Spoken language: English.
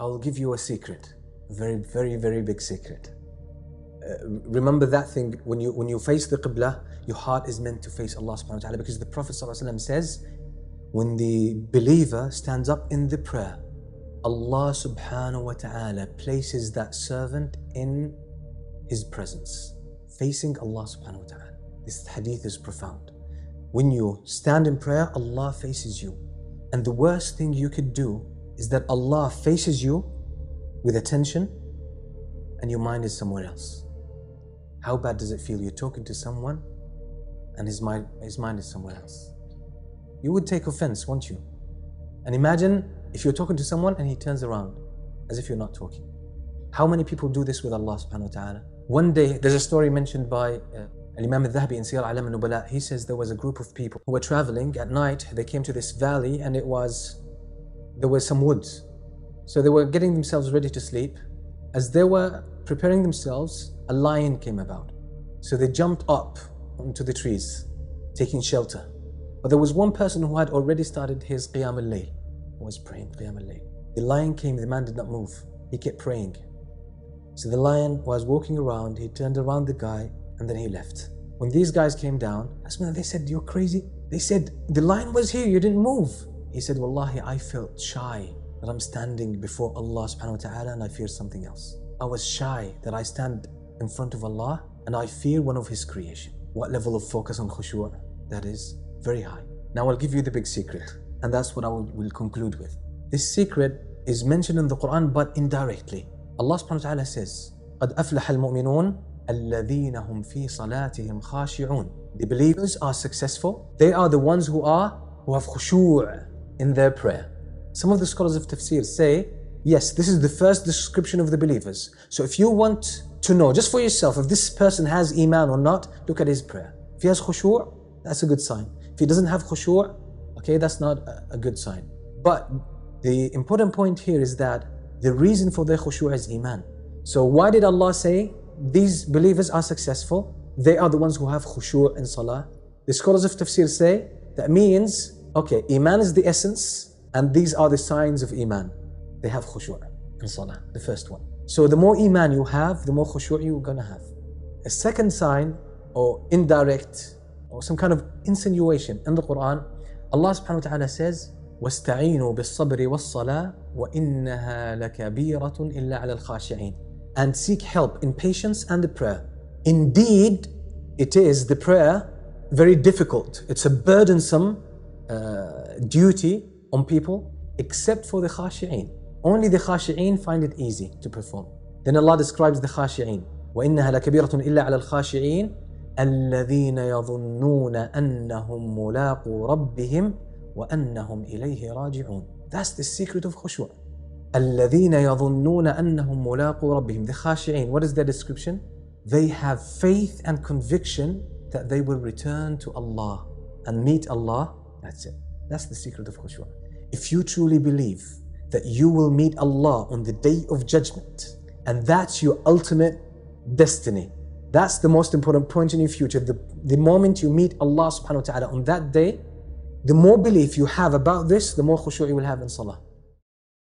I'll give you a secret, a very, very, very big secret. Remember that thing, when you face the Qibla, your heart is meant to face Allah subhanahu wa ta'ala, because the Prophet ﷺ says, when the believer stands up in the prayer, Allah subhanahu wa ta'ala places that servant in his presence, facing Allah subhanahu wa ta'ala. This hadith is profound. When you stand in prayer, Allah faces you. And the worst thing you could do is that Allah faces you with attention and your mind is somewhere else. How bad does it feel? You're talking to someone and his mind is somewhere else. You would take offense, won't you? And imagine if you're talking to someone and he turns around as if you're not talking. How many people do this with Allah subhanahu wa ta'ala? One day, there's a story mentioned by Imam al-Dhahabi in Siyar A'lam al-Nubala. He says there was a group of people who were traveling at night. They came to this valley and there were some woods. So they were getting themselves ready to sleep. As they were preparing themselves, a lion came about. So they jumped up onto the trees, taking shelter. But there was one person who had already started his Qiyam al-Layl, was praying Qiyam al-Layl. The lion came, the man did not move. He kept praying. So the lion was walking around, he turned around the guy, and then he left. When these guys came down, they said, "You're crazy." They said, "The lion was here, you didn't move." He said, "Wallahi, I felt shy that I'm standing before Allah subhanahu wa ta'ala and I fear something else. I was shy that I stand in front of Allah and I fear one of His creation." What level of focus on khushu'? That is very high. Now I'll give you the big secret, and that's what I will conclude with. This secret is mentioned in the Quran, but indirectly. Allah subhanahu wa ta'ala says, قَدْ أَفْلَحَ الْمُؤْمِنُونَ الَّذِينَ هُمْ فِي صَلَاتِهِمْ خَاشِعُونَ. The believers are successful. They are the ones who have khushu' in their prayer. Some of the scholars of tafsir say, yes, this is the first description of the believers. So if you want to know just for yourself if this person has iman or not, look at his prayer. If he has khushu', that's a good sign. If he doesn't have khushu', okay, that's not a good sign. But the important point here is that the reason for their khushu' is iman. So why did Allah say these believers are successful? They are the ones who have khushu' in salah. The scholars of tafsir say that means, okay, iman is the essence and these are the signs of iman. They have khushu' in salah, the first one. So the more iman you have, the more khushu' you're gonna have. A second sign, or indirect, or some kind of insinuation in the Quran, Allah subhanahu wa ta'ala says, وَاسْتَعِينُوا بِالصَّبْرِ وَالصَّلَاةِ وَإِنَّهَا لَكَبِيرَةٌ إِلَّا عَلَى الْخَاشِعِينَ. And seek help in patience and the prayer. Indeed, it is the prayer very difficult. It's a burdensome duty on people, except for the khashi'een. Only the khashi'een find it easy to perform. Then Allah describes the khashi'een. وَإِنَّهَا لَكَبِيرَةٌ إِلَّا عَلَى الْخَاشِعِينَ الَّذِينَ يَظُنُّونَ أَنَّهُمْ مُلَاقُو رَبِّهِمْ وَأَنَّهُمْ إِلَيْهِ رَاجِعُونَ. That's the secret of khushu'. الَّذِينَ يَظُنُّونَ أَنَّهُمْ مُلَاقُو رَبِّهِمْ. The khashi'een, what is their description? They have faith and conviction that they will return to Allah and meet Allah. That's it. That's the secret of khushu'. If you truly believe that you will meet Allah on the day of judgment, and that's your ultimate destiny, that's the most important point in your future. The moment you meet Allah subhanahu wa ta'ala on that day, the more belief you have about this, the more khushu' you will have in salah.